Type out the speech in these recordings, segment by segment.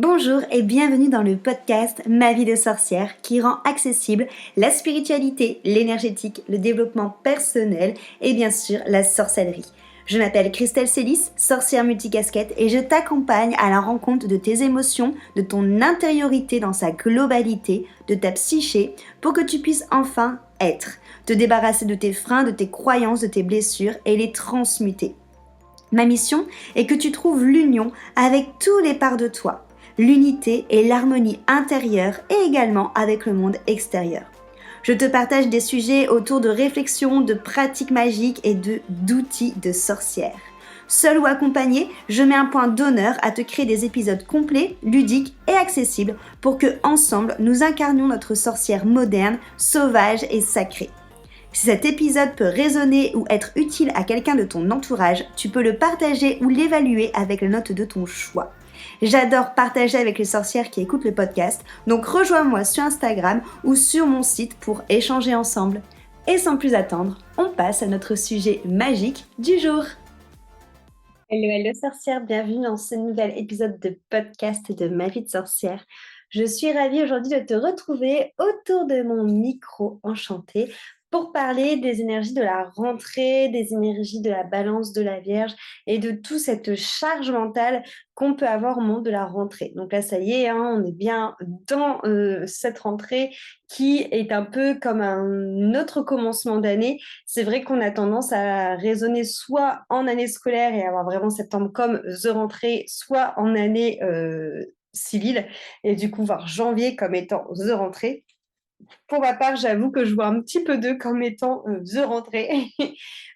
Bonjour et bienvenue dans le podcast Ma vie de sorcière qui rend accessible la spiritualité, l'énergétique, le développement personnel et bien sûr la sorcellerie. Je m'appelle Christelle Célis, sorcière multicasquette et je t'accompagne à la rencontre de tes émotions, de ton intériorité dans sa globalité, de ta psyché pour que tu puisses enfin être, te débarrasser de tes freins, de tes croyances, de tes blessures et les transmuter. Ma mission est que tu trouves l'union avec tous les parts de toi, l'unité et l'harmonie intérieure et également avec le monde extérieur. Je te partage des sujets autour de réflexions, de pratiques magiques et d'outils de sorcière. Seul ou accompagné, je mets un point d'honneur à te créer des épisodes complets, ludiques et accessibles pour que, ensemble, nous incarnions notre sorcière moderne, sauvage et sacrée. Si cet épisode peut résonner ou être utile à quelqu'un de ton entourage, tu peux le partager ou l'évaluer avec la note de ton choix. J'adore partager avec les sorcières qui écoutent le podcast, donc rejoins-moi sur Instagram ou sur mon site pour échanger ensemble. Et sans plus attendre, on passe à notre sujet magique du jour. Hello sorcières, bienvenue dans ce nouvel épisode de podcast de Ma vie de sorcière. Je suis ravie aujourd'hui de te retrouver autour de mon micro enchanté pour parler des énergies de la rentrée, des énergies de la balance de la Vierge et de toute cette charge mentale qu'on peut avoir au moment de la rentrée. Donc là, ça y est, on est bien dans cette rentrée qui est un peu comme un autre commencement d'année. C'est vrai qu'on a tendance à raisonner soit en année scolaire et avoir vraiment septembre comme the rentrée, soit en année civile et du coup voir janvier comme étant the rentrée. Pour ma part, j'avoue que je vois un petit peu d'eux comme étant the rentrée.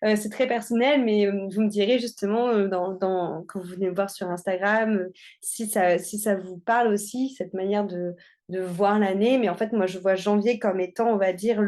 C'est très personnel, mais vous me direz justement quand vous venez me voir sur Instagram si ça vous parle aussi, cette manière de voir l'année. Mais en fait, moi, je vois janvier comme étant, on va dire,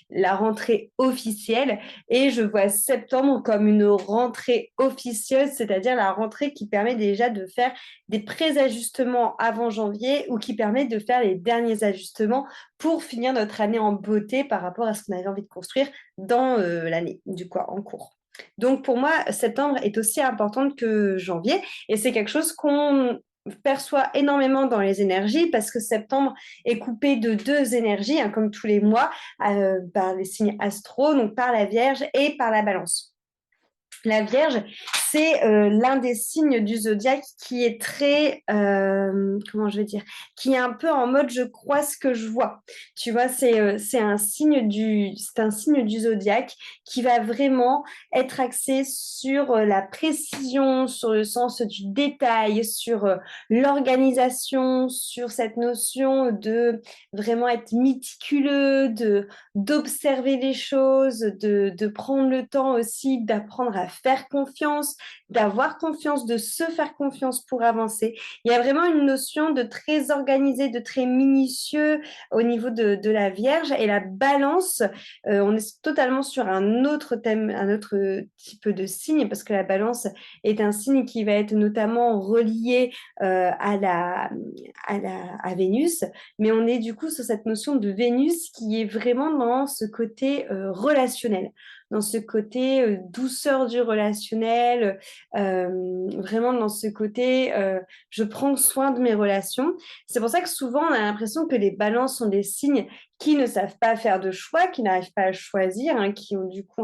la rentrée officielle et je vois septembre comme une rentrée officieuse, c'est-à-dire la rentrée qui permet déjà de faire des pré-ajustements avant janvier ou qui permet de faire les derniers ajustements pour finir notre année en beauté par rapport à ce qu'on avait envie de construire dans l'année, du coup, en cours. Donc pour moi, septembre est aussi importante que janvier et c'est quelque chose qu'on perçoit énormément dans les énergies parce que septembre est coupé de deux énergies, comme tous les mois, par les signes astro, donc par la Vierge et par la Balance. La Vierge, c'est l'un des signes du zodiaque qui est très, comment je vais dire, qui est un peu en mode je crois ce que je vois. Tu vois, c'est un signe du zodiaque qui va vraiment être axé sur la précision, sur le sens du détail, sur l'organisation, sur cette notion de vraiment être méticuleux, d'observer les choses, de prendre le temps aussi d'apprendre à faire confiance, d'avoir confiance, de se faire confiance pour avancer. Il y a vraiment une notion de très organisé, de très minutieux au niveau de la Vierge et la Balance. On est totalement sur un autre thème, un autre type de signe parce que la Balance est un signe qui va être notamment relié à Vénus, mais on est du coup sur cette notion de Vénus qui est vraiment dans ce côté relationnel, dans ce côté douceur du relationnel, vraiment dans ce côté je prends soin de mes relations. C'est pour ça que souvent on a l'impression que les balances sont des signes qui ne savent pas faire de choix, qui n'arrivent pas à choisir, qui ont du coup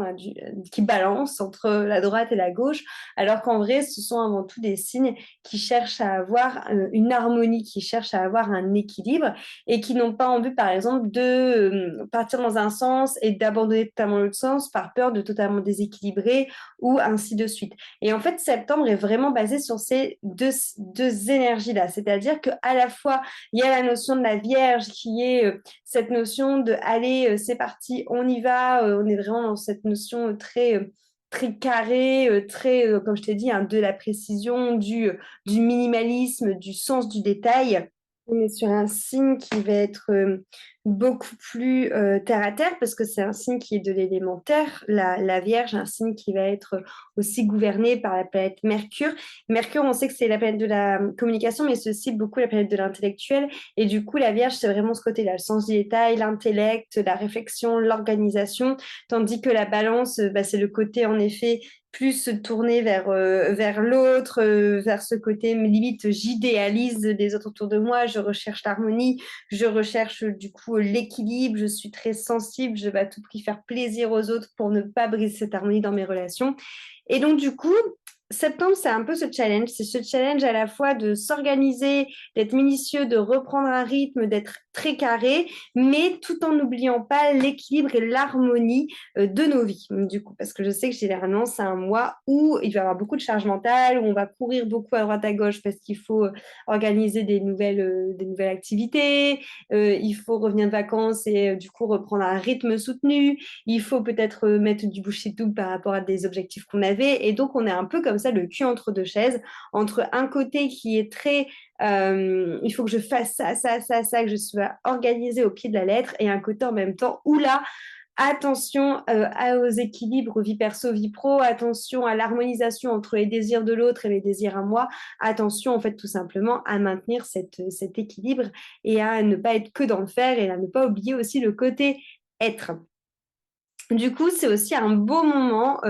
qui balancent entre la droite et la gauche, alors qu'en vrai ce sont avant tout des signes qui cherchent à avoir une harmonie, qui cherchent à avoir un équilibre et qui n'ont pas envie, par exemple, de partir dans un sens et d'abandonner totalement l'autre sens par peur de totalement déséquilibrer ou ainsi de suite. Et en fait, septembre est vraiment basé sur ces deux énergies-là, c'est-à-dire qu'à la fois, il y a la notion de la Vierge qui est cette notion de allez, c'est parti, on y va, on est vraiment dans cette notion très carré, très, comme je t'ai dit, de la précision, du minimalisme, du sens du détail. On est sur un signe qui va être beaucoup plus terre à terre parce que c'est un signe qui est de l'élémentaire. La Vierge, un signe qui va être aussi gouverné par la planète Mercure. Mercure, on sait que c'est la planète de la communication, mais c'est aussi beaucoup la planète de l'intellectuel. Et du coup, la Vierge, c'est vraiment ce côté-là, le sens du détail, l'intellect, la réflexion, l'organisation. Tandis que la Balance, c'est le côté, en effet, plus se tourner vers l'autre, vers ce côté, limite, j'idéalise les autres autour de moi, je recherche l'harmonie, je recherche du coup l'équilibre, je suis très sensible, je vais à tout prix faire plaisir aux autres pour ne pas briser cette harmonie dans mes relations. Et donc, du coup, septembre, c'est un peu ce challenge. C'est ce challenge à la fois de s'organiser, d'être minutieux, de reprendre un rythme, d'être très carré, mais tout en n'oubliant pas l'équilibre et l'harmonie de nos vies. Du coup, parce que je sais que généralement, c'est un mois où il va y avoir beaucoup de charge mentale, où on va courir beaucoup à droite à gauche parce qu'il faut organiser des nouvelles activités, il faut revenir de vacances et du coup reprendre un rythme soutenu, il faut peut-être mettre du bullshit double par rapport à des objectifs qu'on avait. Et donc, on est un peu comme ça, le cul entre deux chaises, entre un côté qui est très il faut que je fasse ça, que je sois organisée au pied de la lettre, et un côté en même temps où là, attention aux équilibres vie perso, vie pro, attention à l'harmonisation entre les désirs de l'autre et les désirs à moi, attention en fait tout simplement à maintenir cet équilibre et à ne pas être que dans le faire et à ne pas oublier aussi le côté être. Du coup, c'est aussi un beau moment,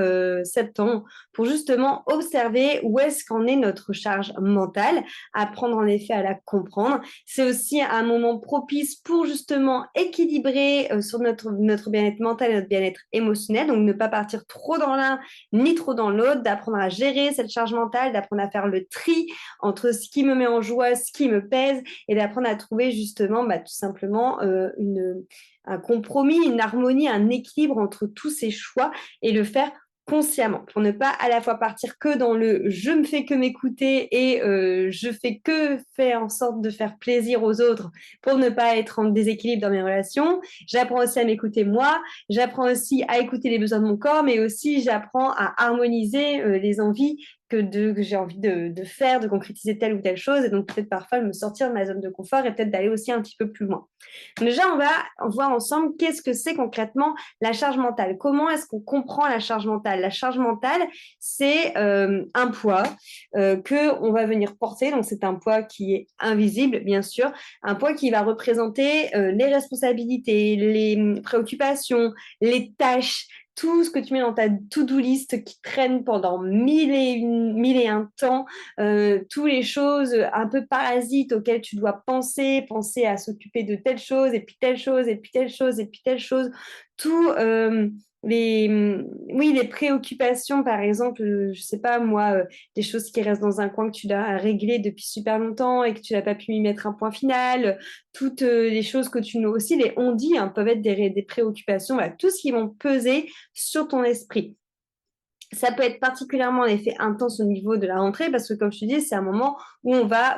septembre, pour justement observer où est-ce qu'en est notre charge mentale, apprendre en effet à la comprendre. C'est aussi un moment propice pour justement équilibrer sur notre bien-être mental et notre bien-être émotionnel, donc ne pas partir trop dans l'un ni trop dans l'autre, d'apprendre à gérer cette charge mentale, d'apprendre à faire le tri entre ce qui me met en joie, ce qui me pèse, et d'apprendre à trouver justement tout simplement un compromis, une harmonie, un équilibre entre tous ces choix et le faire consciemment pour ne pas à la fois partir que dans le je me fais que m'écouter et je fais que faire en sorte de faire plaisir aux autres pour ne pas être en déséquilibre dans mes relations. J'apprends aussi à m'écouter moi, j'apprends aussi à écouter les besoins de mon corps, mais aussi j'apprends à harmoniser les envies que j'ai envie de faire, de concrétiser telle ou telle chose, et donc peut-être parfois de me sortir de ma zone de confort et peut-être d'aller aussi un petit peu plus loin. Déjà, on va voir ensemble qu'est-ce que c'est concrètement la charge mentale. Comment est-ce qu'on comprend la charge mentale? La charge mentale, c'est un poids que on va venir porter. Donc, c'est un poids qui est invisible, bien sûr. Un poids qui va représenter les responsabilités, les préoccupations, les tâches, tout ce que tu mets dans ta to-do list qui traîne pendant mille et un temps, toutes les choses un peu parasites auxquelles tu dois penser à s'occuper de telle chose, et puis telle chose, et puis telle chose, et puis telle chose, tout oui, les préoccupations, par exemple, je sais pas moi, des choses qui restent dans un coin que tu dois régler depuis super longtemps et que tu n'as pas pu y mettre un point final, toutes les choses que tu nous aussi, les on-dit peuvent être des préoccupations, voilà, tout ce qui vont peser sur ton esprit. Ça peut être particulièrement en effet intense au niveau de la rentrée parce que, comme je te dis, c'est un moment où on va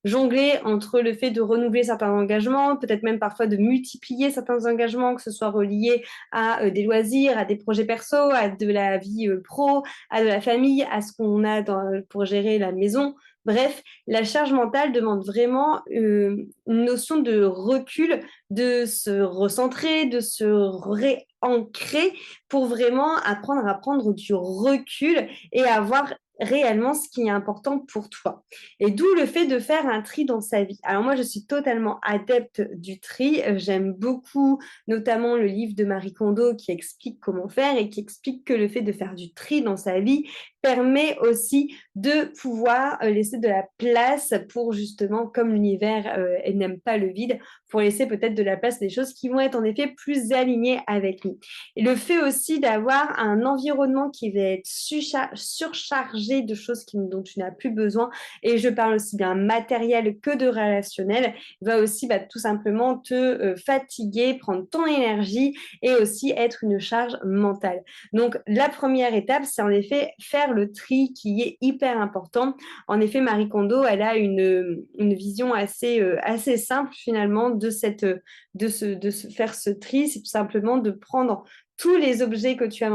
jongler entre le fait de renouveler certains engagements, peut-être même parfois de multiplier certains engagements, que ce soit reliés à des loisirs, à des projets perso, à de la vie pro, à de la famille, à ce qu'on a pour gérer la maison. Bref, la charge mentale demande vraiment une notion de recul, de se recentrer, de se réancrer pour vraiment apprendre à prendre du recul et à voir réellement ce qui est important pour toi. Et d'où le fait de faire un tri dans sa vie. Alors moi, je suis totalement adepte du tri. J'aime beaucoup notamment le livre de Marie Kondo qui explique comment faire et qui explique que le fait de faire du tri dans sa vie permet aussi de pouvoir laisser de la place pour justement, comme l'univers n'aime pas le vide, pour laisser peut-être de la place à des choses qui vont être en effet plus alignées avec nous. Et le fait aussi d'avoir un environnement qui va être surchargé de choses dont tu n'as plus besoin, et je parle aussi bien matériel que de relationnel, va aussi tout simplement te fatiguer, prendre ton énergie et aussi être une charge mentale. Donc, la première étape, c'est en effet faire le tri qui est hyper important. En effet, Marie Kondo, elle a une vision assez simple finalement de faire ce tri. C'est tout simplement de prendre tous les objets que tu as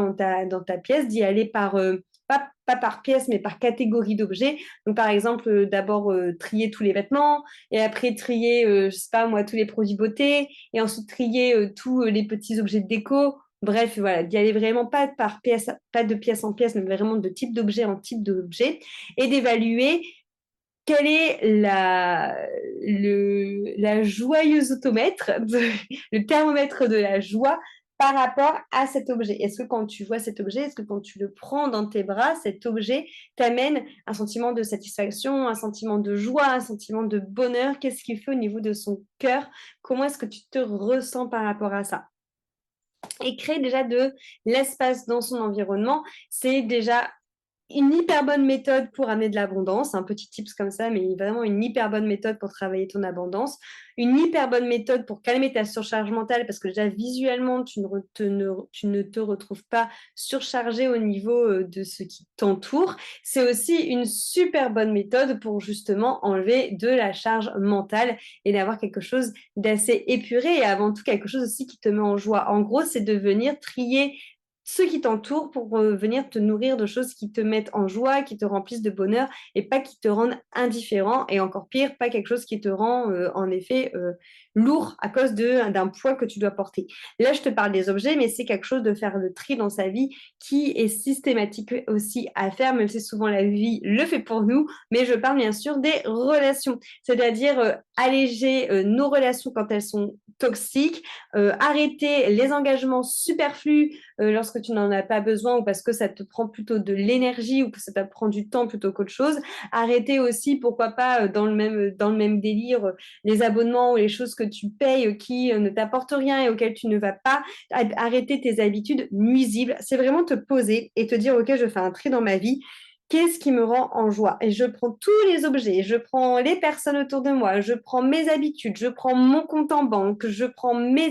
dans ta pièce, d'y aller pas par pièce, mais par catégorie d'objets. Donc, par exemple, d'abord trier tous les vêtements, et après trier, je sais pas moi, tous les produits beauté, et ensuite trier tous les petits objets de déco. Bref, voilà, d'y aller vraiment pas par pièce, pas de pièce en pièce, mais vraiment de type d'objet en type d'objet, et d'évaluer quelle est la joyeuse automètre, le thermomètre de la joie par rapport à cet objet? Est-ce que quand tu vois cet objet, est-ce que quand tu le prends dans tes bras, cet objet t'amène un sentiment de satisfaction, un sentiment de joie, un sentiment de bonheur? Qu'est-ce qu'il fait au niveau de son cœur? Comment est-ce que tu te ressens par rapport à ça? Et créer déjà de l'espace dans son environnement, c'est déjà une hyper bonne méthode pour amener de l'abondance, un petit tips comme ça, mais vraiment une hyper bonne méthode pour travailler ton abondance, une hyper bonne méthode pour calmer ta surcharge mentale, parce que déjà visuellement, tu ne te retrouves pas surchargé au niveau de ce qui t'entoure. C'est aussi une super bonne méthode pour justement enlever de la charge mentale et d'avoir quelque chose d'assez épuré et avant tout quelque chose aussi qui te met en joie. En gros, c'est de venir trier ceux qui t'entourent pour venir te nourrir de choses qui te mettent en joie, qui te remplissent de bonheur et pas qui te rendent indifférent et encore pire, pas quelque chose qui te rend en effet lourd à cause d'un poids que tu dois porter. Là, je te parle des objets, mais c'est quelque chose de faire le tri dans sa vie qui est systématique aussi à faire, même si souvent la vie le fait pour nous, mais je parle bien sûr des relations, c'est-à-dire alléger nos relations quand elles sont toxiques, arrêter les engagements superflus lorsque tu n'en as pas besoin ou parce que ça te prend plutôt de l'énergie ou que ça te prend du temps plutôt qu'autre chose. Arrêter aussi, pourquoi pas, dans le même délire, les abonnements ou les choses que tu payes qui ne t'apportent rien et auxquelles tu ne vas pas. Arrêter tes habitudes nuisibles. C'est vraiment te poser et te dire, OK, je fais un tri dans ma vie. Qu'est-ce qui me rend en joie? Et je prends tous les objets, je prends les personnes autour de moi, je prends mes habitudes, je prends mon compte en banque, je prends mes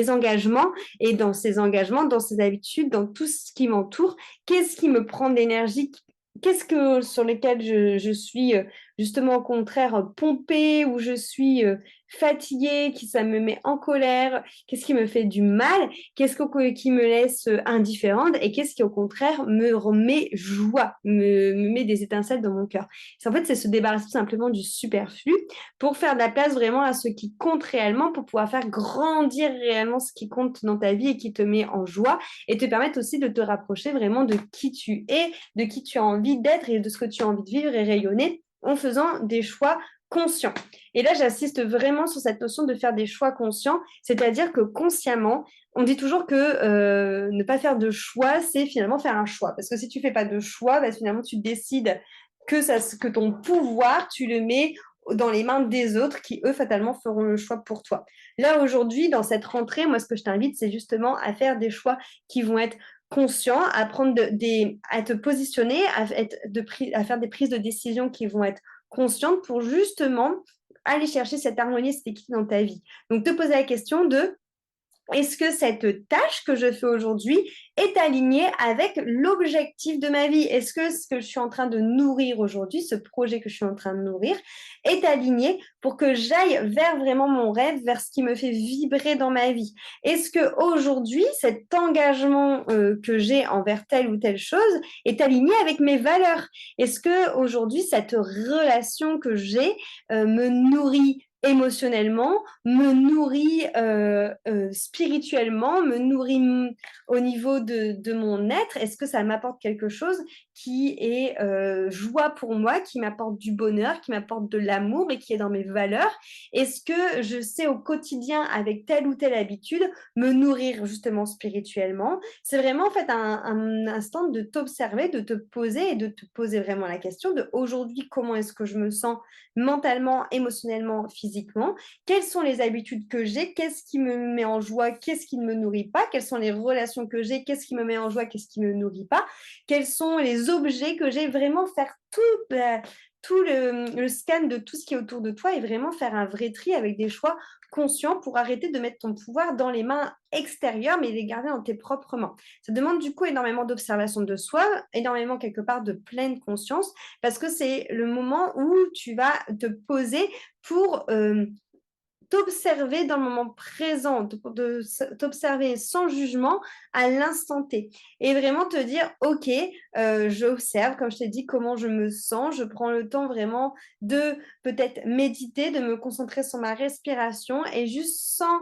engagements et dans ces engagements, dans ces habitudes, dans tout ce qui m'entoure, qu'est-ce qui me prend de l'énergie? Qu'est-ce que sur lesquels je suis justement au contraire pompée ou je suis fatiguée, qui ça me met en colère, qu'est-ce qui me fait du mal, qui me laisse indifférente et qu'est-ce qui au contraire me remet joie, me met des étincelles dans mon cœur. En fait, c'est se débarrasser tout simplement du superflu pour faire de la place vraiment à ce qui compte réellement, pour pouvoir faire grandir réellement ce qui compte dans ta vie et qui te met en joie et te permettre aussi de te rapprocher vraiment de qui tu es, de qui tu as envie d'être et de ce que tu as envie de vivre et rayonner en faisant des choix conscients. Et là, j'assiste vraiment sur cette notion de faire des choix conscients, c'est-à-dire que consciemment, on dit toujours que ne pas faire de choix, c'est finalement faire un choix. Parce que si tu fais pas de choix, bah, finalement, tu décides que ton pouvoir, tu le mets dans les mains des autres qui, eux, fatalement, feront le choix pour toi. Là, aujourd'hui, dans cette rentrée, moi, ce que je t'invite, c'est justement à faire des choix qui vont être conscients, à à te positionner, à faire des prises de décision qui vont être conscientes pour justement aller chercher cette harmonie, cet équilibre dans ta vie. Donc, te poser la question de est-ce que cette tâche que je fais aujourd'hui est alignée avec l'objectif de ma vie? Est-ce que ce que je suis en train de nourrir aujourd'hui, ce projet que je suis en train de nourrir, est aligné pour que j'aille vers vraiment mon rêve, vers ce qui me fait vibrer dans ma vie? Est-ce que aujourd'hui, cet engagement que j'ai envers telle ou telle chose est aligné avec mes valeurs? Est-ce que aujourd'hui, cette relation que j'ai me nourrit émotionnellement, me nourrit spirituellement, me nourrit au niveau de mon être? Est-ce que ça m'apporte quelque chose qui est joie pour moi, qui m'apporte du bonheur, qui m'apporte de l'amour et qui est dans mes valeurs? Est-ce que je sais au quotidien, avec telle ou telle habitude, me nourrir justement spirituellement? C'est vraiment en fait un instant de t'observer, de te poser et de te poser vraiment la question de aujourd'hui, comment est-ce que je me sens mentalement, émotionnellement, physiquement? Quelles sont les habitudes que j'ai? Qu'est-ce qui me met en joie? Qu'est-ce qui ne me nourrit pas? Quelles sont les relations que j'ai? Qu'est-ce qui me met en joie? Qu'est-ce qui ne me nourrit pas? Quels sont les objets que j'ai? Vraiment faire tout le scan de tout ce qui est autour de toi et vraiment faire un vrai tri avec des choix conscients pour arrêter de mettre ton pouvoir dans les mains extérieures, mais les garder dans tes propres mains. Ça demande du coup énormément d'observation de soi, énormément quelque part de pleine conscience, parce que c'est le moment où tu vas te poser pour t'observer dans le moment présent, t'observer sans jugement à l'instant T. Et vraiment te dire, OK, j'observe, comme je t'ai dit, comment je me sens. Je prends le temps vraiment de peut-être méditer, de me concentrer sur ma respiration et juste sans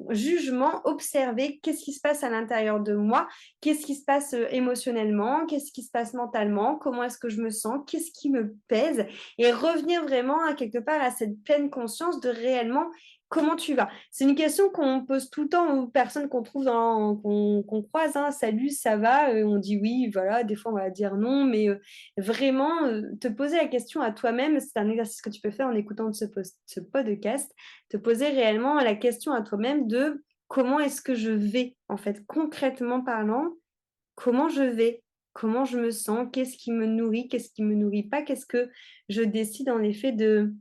jugement, observer qu'est-ce qui se passe à l'intérieur de moi, qu'est-ce qui se passe émotionnellement, qu'est-ce qui se passe mentalement, comment est-ce que je me sens, qu'est-ce qui me pèse et revenir vraiment à quelque part à cette pleine conscience de réaliser réellement comment tu vas. C'est une question qu'on pose tout le temps aux personnes qu'on trouve qu'on croise, hein. Salut, ça va? On dit oui, voilà. Des fois, on va dire non, mais vraiment, te poser la question à toi-même, c'est un exercice que tu peux faire en écoutant ce podcast, te poser réellement la question à toi-même de comment est-ce que je vais, en fait, concrètement parlant, comment je vais, comment je me sens, qu'est-ce qui me nourrit, qu'est-ce qui me nourrit pas, je décide en effet de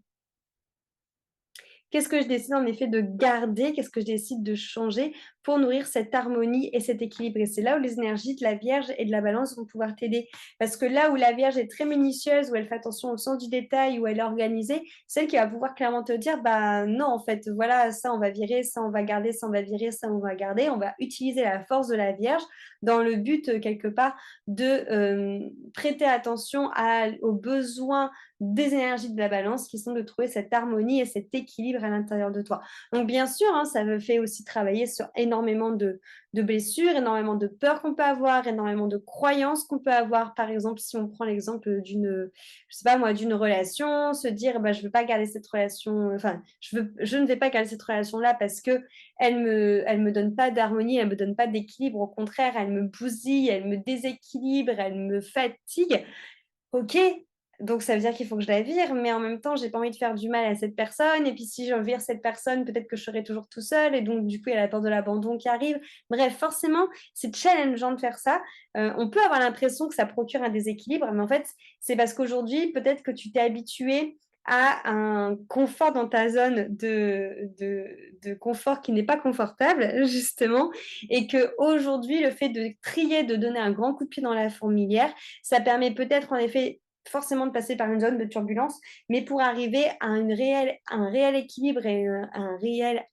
Qu'est-ce que je décide en effet de garder, qu'est-ce que je décide de changer pour nourrir cette harmonie et cet équilibre. Et c'est là où les énergies de la Vierge et de la Balance vont pouvoir t'aider. Parce que là où la Vierge est très minutieuse, où elle fait attention au sens du détail, où elle est organisée, celle qui va pouvoir clairement te dire, bah non, en fait, voilà, ça on va virer, ça on va garder, ça on va virer, ça on va garder. On va utiliser la force de la Vierge dans le but, quelque part, de prêter attention aux besoins des énergies de la Balance qui sont de trouver cette harmonie et cet équilibre à l'intérieur de toi. Donc bien sûr, hein, ça me fait aussi travailler sur énormément de blessures, énormément de peurs qu'on peut avoir, énormément de croyances qu'on peut avoir. Par exemple, si on prend l'exemple je sais pas moi, d'une relation, se dire bah je veux pas garder cette relation, enfin je ne vais pas garder cette relation-là parce que elle me donne pas d'harmonie, elle me donne pas d'équilibre. Au contraire, elle me bousille, elle me déséquilibre, elle me fatigue. Ok, donc ça veut dire qu'il faut que je la vire, mais en même temps, j'ai pas envie de faire du mal à cette personne. Et puis si je vire cette personne, peut-être que je serai toujours tout seul. Et donc du coup, il y a la peur de l'abandon qui arrive. Bref, forcément, c'est challengeant de faire ça. On peut avoir l'impression que ça procure un déséquilibre, mais en fait, c'est parce qu'aujourd'hui, peut-être que tu t'es habitué à un confort dans ta zone de confort qui n'est pas confortable, justement, et que aujourd'hui, le fait de trier, de donner un grand coup de pied dans la fourmilière, ça permet peut-être en effet forcément de passer par une zone de turbulence, mais pour arriver à un réel équilibre et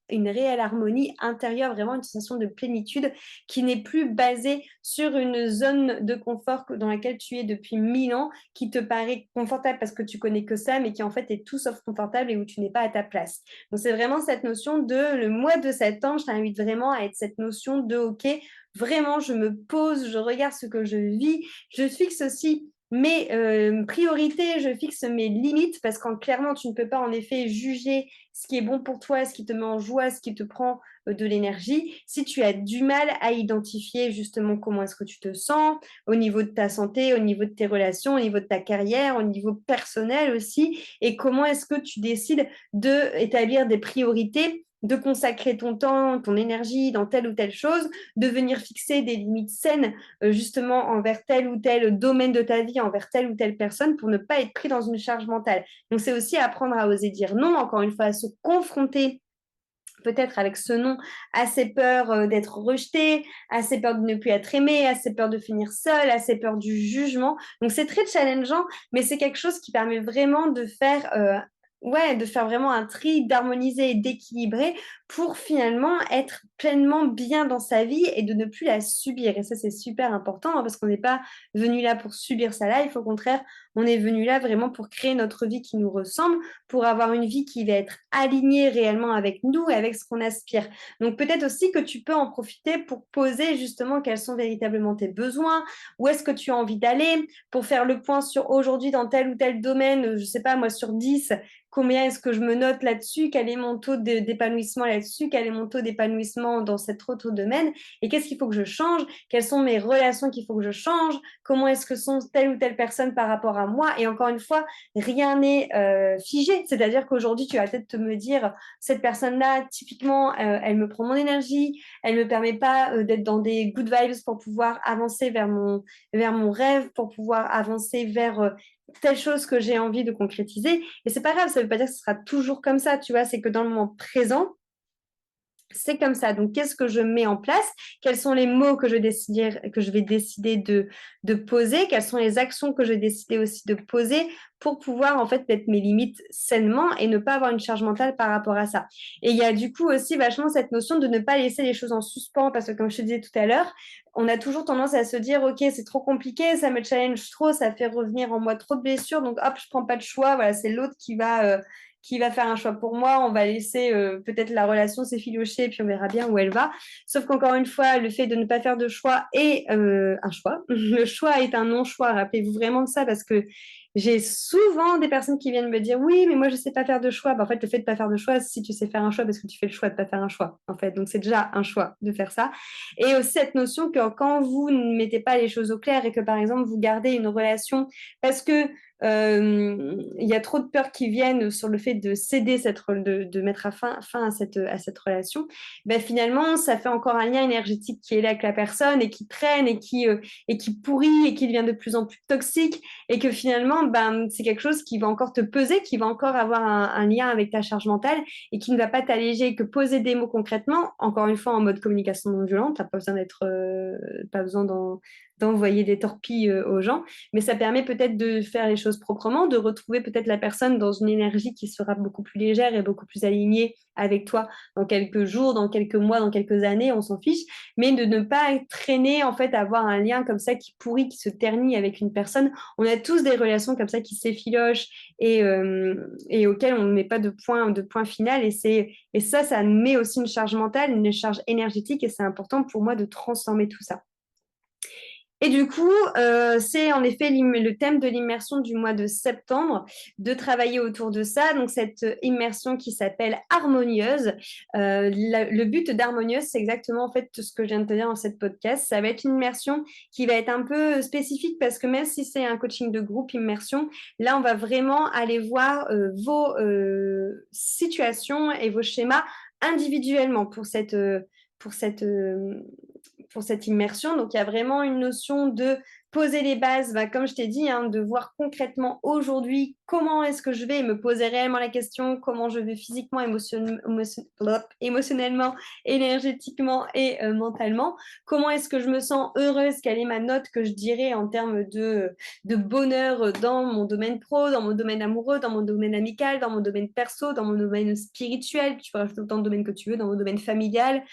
une réelle harmonie intérieure, vraiment une sensation de plénitude qui n'est plus basée sur une zone de confort dans laquelle tu es depuis 1000 ans, qui te paraît confortable parce que tu connais que ça, mais qui en fait est tout sauf confortable et où tu n'es pas à ta place. Donc c'est vraiment cette notion de le mois de septembre, je t'invite vraiment à être cette notion de ok, vraiment je me pose, je regarde ce que je vis, je fixe aussi mes priorités, je fixe mes limites parce qu'en clairement, tu ne peux pas en effet juger ce qui est bon pour toi, ce qui te met en joie, ce qui te prend de l'énergie. Si tu as du mal à identifier justement comment est-ce que tu te sens au niveau de ta santé, au niveau de tes relations, au niveau de ta carrière, au niveau personnel aussi, et comment est-ce que tu décides d'établir des priorités, de consacrer ton temps, ton énergie dans telle ou telle chose, de venir fixer des limites saines justement envers tel ou tel domaine de ta vie, envers telle ou telle personne pour ne pas être pris dans une charge mentale. Donc c'est aussi apprendre à oser dire non, encore une fois, à se confronter peut-être avec ce non, à ses peurs d'être rejeté, à ses peurs de ne plus être aimé, à ses peurs de finir seul, à ses peurs du jugement. Donc c'est très challengeant, mais c'est quelque chose qui permet vraiment de faire vraiment un tri, d'harmoniser et d'équilibrer pour finalement être pleinement bien dans sa vie et de ne plus la subir. Et ça, c'est super important hein, parce qu'on n'est pas venu là pour subir sa life. Au contraire, on est venu là vraiment pour créer notre vie qui nous ressemble, pour avoir une vie qui va être alignée réellement avec nous et avec ce qu'on aspire. Donc peut-être aussi que tu peux en profiter pour poser justement quels sont véritablement tes besoins, où est-ce que tu as envie d'aller, pour faire le point sur aujourd'hui dans tel ou tel domaine, je sais pas moi sur 10, combien est-ce que je me note là-dessus, quel est mon taux d'épanouissement là-dessus, quel est mon taux d'épanouissement dans cet autre domaine, et qu'est-ce qu'il faut que je change, quelles sont mes relations qu'il faut que je change, comment est-ce que sont telle ou telle personne par rapport à moi. Et encore une fois, rien n'est figé. C'est-à-dire qu'aujourd'hui, tu vas peut-être me dire, cette personne-là, typiquement, elle me prend mon énergie, elle me permet pas d'être dans des good vibes pour pouvoir avancer vers mon rêve, pour pouvoir avancer vers telle chose que j'ai envie de concrétiser. Et c'est pas grave, ça veut pas dire que ce sera toujours comme ça, tu vois, c'est que dans le moment présent, c'est comme ça. Donc, qu'est-ce que je mets en place? Quels sont les mots que je vais décider de poser? Quelles sont les actions que je vais décider aussi de poser pour pouvoir, en fait, mettre mes limites sainement et ne pas avoir une charge mentale par rapport à ça. Et il y a du coup aussi vachement cette notion de ne pas laisser les choses en suspens parce que, comme je te disais tout à l'heure, on a toujours tendance à se dire, OK, c'est trop compliqué, ça me challenge trop, ça fait revenir en moi trop de blessures, donc hop, je prends pas de choix. Voilà, c'est l'autre qui va faire un choix pour moi, on va laisser peut-être la relation s'effilocher et puis on verra bien où elle va. Sauf qu'encore une fois, le fait de ne pas faire de choix est un choix. Le choix est un non-choix. Rappelez-vous vraiment de ça parce que J'ai souvent des personnes qui viennent me dire: «Oui, mais moi je sais pas faire de choix». Bah, en fait, le fait de pas faire de choix, si tu sais faire un choix parce que tu fais le choix de pas faire un choix, en fait, donc c'est déjà un choix de faire ça et aussi cette notion que quand vous ne mettez pas les choses au clair et que, par exemple, vous gardez une relation parce que, il y a trop de peurs qui viennent sur le fait de céder cette re de mettre fin à cette relation, bah, finalement, ça fait encore un lien énergétique qui est là avec la personne et qui traîne et qui pourrit et qui devient de plus en plus toxique et que finalement, ben, c'est quelque chose qui va encore te peser, qui va encore avoir un lien avec ta charge mentale et qui ne va pas t'alléger, que poser des mots concrètement, encore une fois en mode communication non violente, t'as pas besoin pas besoin d'envoyer des torpilles aux gens, mais ça permet peut-être de faire les choses proprement, de retrouver peut-être la personne dans une énergie qui sera beaucoup plus légère et beaucoup plus alignée avec toi dans quelques jours, dans quelques mois, dans quelques années, on s'en fiche, mais de ne pas traîner, en fait, avoir un lien comme ça qui pourrit, qui se ternit avec une personne. On a tous des relations comme ça qui s'effilochent et auxquelles on ne met pas de point final. Et ça nous met aussi une charge mentale, une charge énergétique. Et c'est important pour moi de transformer tout ça. Et du coup, c'est en effet le thème de l'immersion du mois de septembre, de travailler autour de ça. Donc, cette immersion qui s'appelle Harmonieuse. Le but d'Harmonieuse, c'est exactement en fait ce que je viens de te dire dans cette podcast. Ça va être une immersion qui va être un peu spécifique parce que même si c'est un coaching de groupe immersion, là, on va vraiment aller voir vos situations et vos schémas individuellement pour cette, pour cette immersion. Donc, il y a vraiment une notion de poser les bases, bah, comme je t'ai dit, hein, de voir concrètement aujourd'hui comment est-ce que je vais me poser réellement la question, comment je vais physiquement, émotionnellement, énergétiquement et mentalement, comment est-ce que je me sens heureuse, quelle est ma note que je dirais en termes de bonheur dans mon domaine pro, dans mon domaine amoureux, dans mon domaine amical, dans mon domaine perso, dans mon domaine spirituel, tu peux rajouter autant de domaines que tu veux, dans mon domaine familial,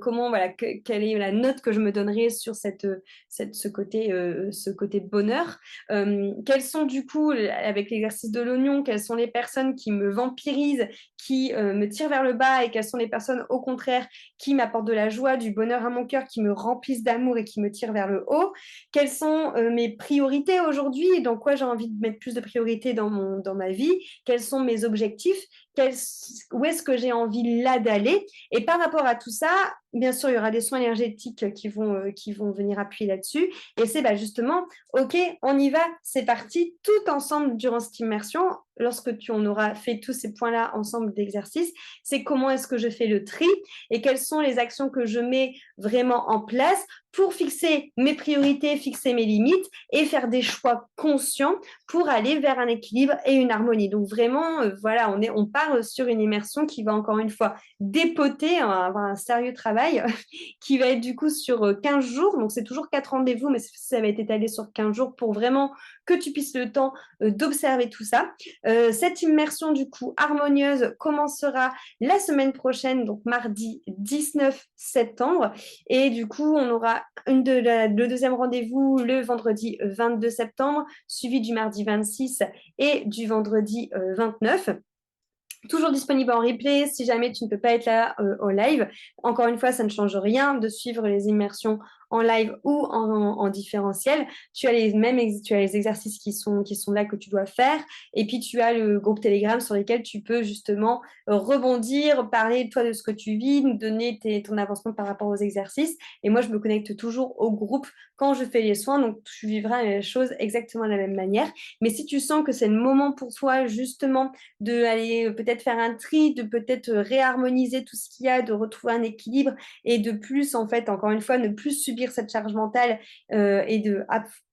comment, voilà, quelle est la note que je me donnerais sur ce côté bonheur. Quels sont du coup, avec l'exercice de l'oignon, quelles sont les personnes qui me vampirisent, qui me tirent vers le bas et quelles sont les personnes au contraire qui m'apportent de la joie, du bonheur à mon cœur, qui me remplissent d'amour et qui me tirent vers le haut. Quelles sont mes priorités aujourd'hui et dans quoi j'ai envie de mettre plus de priorités dans ma vie. Quels sont mes objectifs, où est-ce que j'ai envie là d'aller. Et par rapport à tout ça, bien sûr, il y aura des soins énergétiques qui vont venir appuyer là-dessus. Et c'est bah, justement, OK, on y va, c'est parti, tout ensemble durant cette immersion. On aura fait tous ces points-là ensemble d'exercice, c'est comment est-ce que je fais le tri et quelles sont les actions que je mets vraiment en place pour fixer mes priorités, fixer mes limites et faire des choix conscients pour aller vers un équilibre et une harmonie. Donc vraiment, voilà, on part sur une immersion qui va encore une fois dépoter, avoir un sérieux travail qui va être du coup sur 15 jours. Donc c'est toujours 4 rendez-vous, mais ça va être étalé sur 15 jours pour vraiment que tu puisses le temps d'observer tout ça. Cette immersion du coup harmonieuse commencera la semaine prochaine, donc mardi 19 septembre. Et du coup, on aura le deuxième rendez-vous le vendredi 22 septembre, suivi du mardi 26 et du vendredi 29. Toujours disponible en replay si jamais tu ne peux pas être là au live. Encore une fois, ça ne change rien de suivre les immersions en live ou en différentiel. Tu as tu as les exercices qui sont là que tu dois faire. Et puis, tu as le groupe Telegram sur lequel tu peux justement rebondir, parler toi de ce que tu vis, nous donner ton avancement par rapport aux exercices. Et moi, je me connecte toujours au groupe quand je fais les soins. Donc, tu vivras les choses exactement de la même manière. Mais si tu sens que c'est le moment pour toi, justement, de aller peut-être faire un tri, de peut-être réharmoniser tout ce qu'il y a, de retrouver un équilibre et de plus, en fait, encore une fois, ne plus subir cette charge mentale et de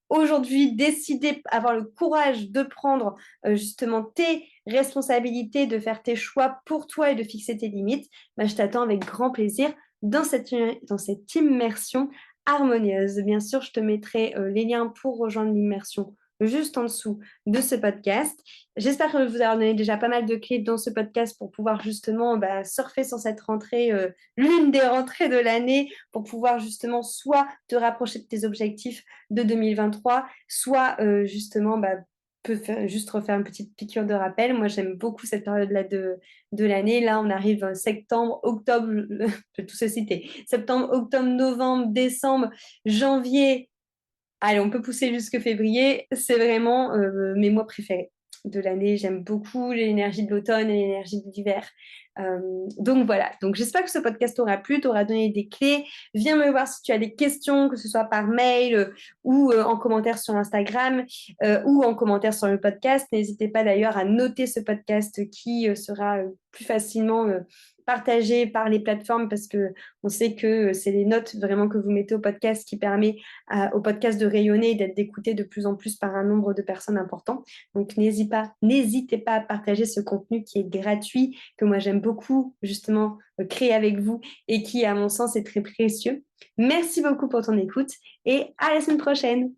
aujourd'hui décider, avoir le courage de prendre justement tes responsabilités, de faire tes choix pour toi et de fixer tes limites, bah, je t'attends avec grand plaisir dans cette immersion harmonieuse. Bien sûr, je te mettrai les liens pour rejoindre l'immersion juste en dessous de ce podcast. J'espère que vous avez donné déjà pas mal de clés dans ce podcast pour pouvoir justement bah, surfer sur cette rentrée, l'une des rentrées de l'année, pour pouvoir justement soit te rapprocher de tes objectifs de 2023, soit justement bah, juste refaire une petite piqûre de rappel. Moi, j'aime beaucoup cette période-là de l'année. Là, on arrive septembre, octobre, je vais tous se citer, septembre, octobre, novembre, décembre, janvier, Allez, on peut pousser jusque février. C'est vraiment mes mois préférés de l'année. J'aime beaucoup l'énergie de l'automne et l'énergie de l'hiver. Euh, donc voilà. Donc j'espère que ce podcast t'aura plu, t'aura donné des clés. Viens me voir si tu as des questions, que ce soit par mail ou en commentaire sur Instagram ou en commentaire sur le podcast. N'hésitez pas d'ailleurs à noter ce podcast qui sera plus facilement partagé par les plateformes parce que on sait que c'est les notes vraiment que vous mettez au podcast qui permet au podcast de rayonner et d'être écouté de plus en plus par un nombre de personnes important. Donc n'hésitez pas à partager ce contenu qui est gratuit, que moi j'aime beaucoup justement créer avec vous et qui, à mon sens, est très précieux. Merci beaucoup pour ton écoute et à la semaine prochaine.